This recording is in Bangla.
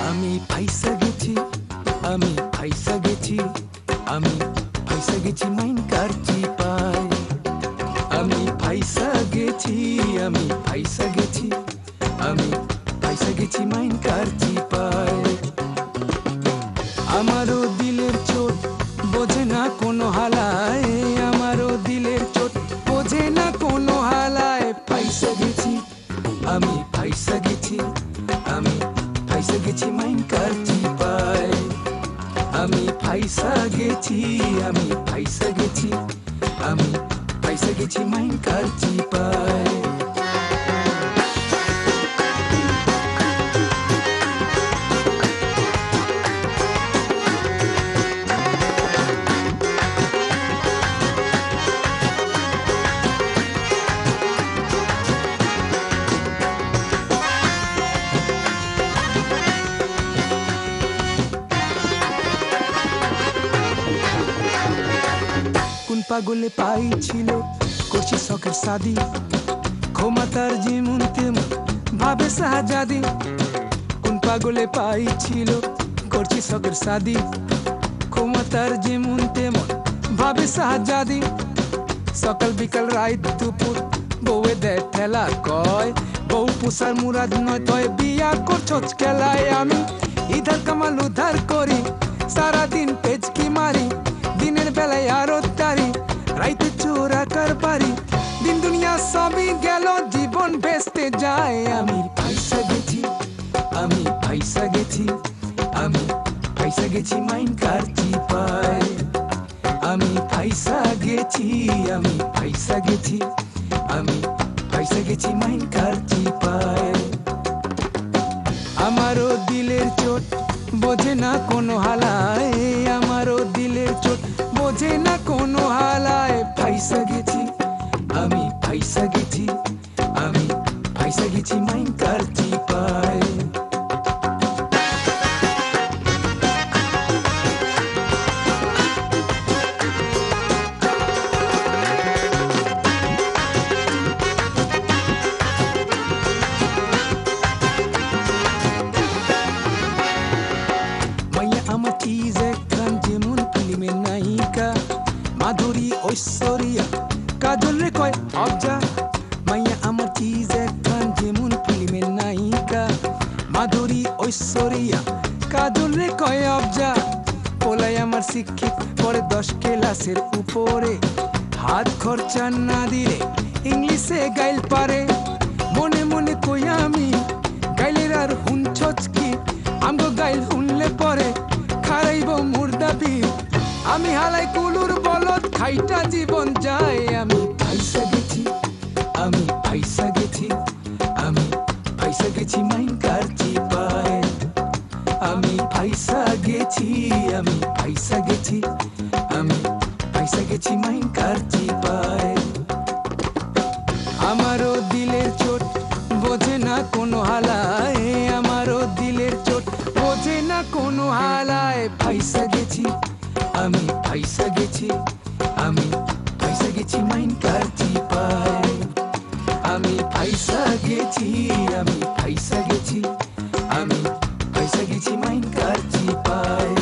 আমি ফাইসা গেছি, আমি ফাইসা গেছি মাইন কারচি পাই। আমি ফাইসা গেছি, আমি ফাইসা গেছি, আমি ফাইসা গেছি মাইন কারচি পাই। আমারও দিলের চোট বোঝে না কোনো হালায়, আমারও দিলের চোট বোঝে না কোনো হালায়। ফাইসা গেছি, আমি ফাইসা গেছি, আমি ফাইসা গেছি মাইন কারচি পাই। আমি ফাইসা গেছি, আমি ফাইসা গেছি, আমি ফাইসা গেছি মাইন কারচি পাই। কোন পাগলে পাইছিল করছি শখের শাদি, ক্ষমতার যেমন তেমন ভাবে শাহজাদি। কোন পাগলে পাইছিল করছি শখের শাদি, ক্ষমতার যেমন তেমন ভাবে শাহজাদি। সকাল বিকাল রাত দুপুর বউয়ে দেয় ঠেলা, কয় বউ পোষার মুরাদ নয় তয় বিয়া করছস খেলায়। আমি ইধার কামাল উধার করি, সারাদিন পেচকি মারি, দিনের বেলায় আরো তারি, রাইতে চোরা কারবারি। দিন দুনিয়া সবই গেল, জীবন ভেস্তে যায়। আমি ফাইসা গেছি, আমি ফাইসা গেছি, আমি ফাইসা গেছি মাইন কারচি পাই। আমি ফাইসা গেছি, আমি ফাইসা গেছি, আমি ফাইসা গেছি মাইন কারচি পাই। আমারও দিলের চোট বোঝে না কোনো হালায়, আমারও দিলের চোট বোঝে না কোনো হালায়। ফাইসা গেছি, আমি ফাইসা গেছি, আমি ফাইসা গেছি মাইন কারচি পাই। আমার চিজ একখান যেমন ফিল্মের নায়িকা, মাধুরী ঐশ্বরিয়া কাজল রে কয় অবজা। মাইয়া আমার চিজ একখান যেমন ফিল্মের নায়িকা, মাধুরী ঐশ্বরিয়া কাজল রে কয় অবজা। পোলাই আমার শিক্ষিত পরে 10 ক্লাসের উপরে, হাত খরচা না দিলে ইংলিশে গাইল পারে। মনে মনে কই আমি গাইলের আর হুনছছ কি, আমগো গাইল হুনলে পরে খারাইব মুর্দাবি। আমি হালাই কুলুর বলদ খাইটা জীবন যায়। আমি ফাইসা গেছি, আমি ফাইসা গেছি, আমি ফাইসা গেছি মাইন কারচি পাই। আমি ফাইসা গেছি, আমি ফাইসা গেছি, আমি ফাইসা গেছি মাইন কারচি পাই। আমারও দিলের চোট বোঝে না কোনো হালায়, আমারও দিলের চোট বোঝে না কোনো হালায়। ফাইসা গেছি, আমি ফাইসা গেছি, আমি ফাইসা গেছি মাইন কারচি পাই। আমি ফাইসা গেছি, আমি ফাইসা গেছি, আমি ফাইসা গেছি মাইন কারচি পাই।